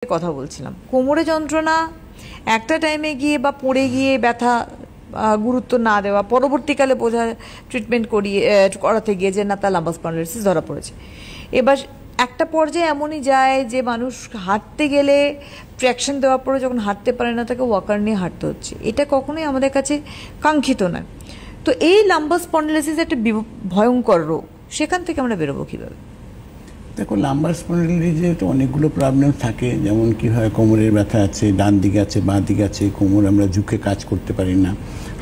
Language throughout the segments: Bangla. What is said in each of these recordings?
কথা বলছিলাম কোমরে যন্ত্রণা একটা টাইমে গিয়ে বা পড়ে গিয়ে ব্যথা গুরুত্ব না দেওয়া পরবর্তীকালে বোঝা ট্রিটমেন্ট করাতে গিয়ে যে না তার লাম্বার স্পন্ডিলোসিস ধরা পড়েছে। এবার একটা পর্যায়ে এমনই যায় যে মানুষ হাঁটতে গেলে ট্র্যাকশন দেওয়ার পরে যখন হাঁটতে পারে না তাকে ওয়াকার নিয়ে হাঁটতে হচ্ছে, এটা কখনোই আমাদের কাছে কাঙ্ক্ষিত নয়। তো এই লাম্বার স্পন্ডিলোসিস একটা ভয়ঙ্কর রোগ, সেখান থেকে আমরা বেরোবো কীভাবে? দেখো, লাম্বার স্পন্ডিলোসিসে তো অনেকগুলো প্রবলেম থাকে, যেমন কি হয় কোমরের ব্যথা আছে, ডান দিকে আছে, বাঁ দিকে আছে, কোমর আমরা ঝুঁকে কাজ করতে পারি না,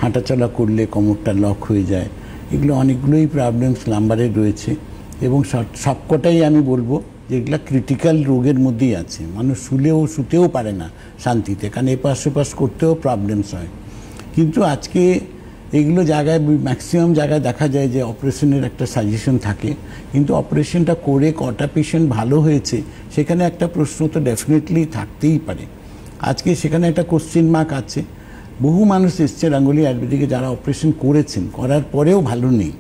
হাঁটাচলা করলে কোমরটা লক হয়ে যায়, এগুলো অনেকগুলোই প্রবলেমস লাম্বারের রয়েছে। এবং সবকটাই আমি বলবো যে এগুলো ক্রিটিক্যাল রোগের মধ্যেই আছে। মানুষ শুতেও পারে না শান্তিতে, কারণ এপাশ ওপাশ করতেও প্রবলেমস হয়। কিন্তু আজকে এগুলো জায়গায় ম্যাক্সিমাম জায়গায় দেখা যায় যে অপারেশনের একটা সাজেশন থাকে, কিন্তু অপারেশনটা করে কটা পেশেন্ট ভালো হয়েছে সেখানে একটা প্রশ্ন তো ডেফিনেটলি থাকতেই পারে। আজকে সেখানে একটা কোশ্চেন মার্ক আছে। বহু মানুষ এসছে গাঙ্গুলি আয়ুর্বেদিকে যারা অপারেশন করেছেন, করার পরেও ভালো নেই।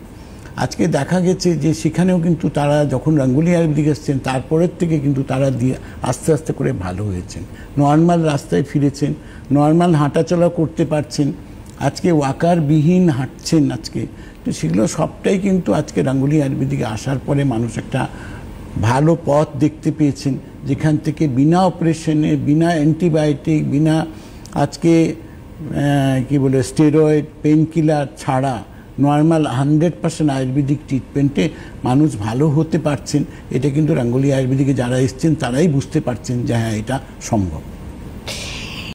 আজকে দেখা গেছে যে সেখানেও কিন্তু তারা যখন গাঙ্গুলি আয়ুর্বেদিক এসছেন তারপরের থেকে কিন্তু তারা দিয়ে আস্তে আস্তে করে ভালো হয়েছেন, নর্মাল রাস্তায় ফিরেছেন, নর্মাল হাঁটাচলা করতে পারছেন, আজকে ওয়াকারবিহীন হাঁটছেন আজকে। তো সেগুলো সবটাই কিন্তু আজকে গাঙ্গুলি আয়ুর্বেদিকে আসার পরে মানুষ একটা ভালো পথ দেখতে পেয়েছেন, যেখান থেকে বিনা অপারেশনে, বিনা অ্যান্টিবায়োটিক, বিনা আজকে স্টেরয়েড, পেন কিলার ছাড়া নর্মাল 100% আয়ুর্বেদিক ট্রিটমেন্টে মানুষ ভালো হতে পারছেন। এটা কিন্তু গাঙ্গুলি আয়ুর্বেদিকে যারা এসছেন তারাই বুঝতে পারছেন যে হ্যাঁ, এটা সম্ভব।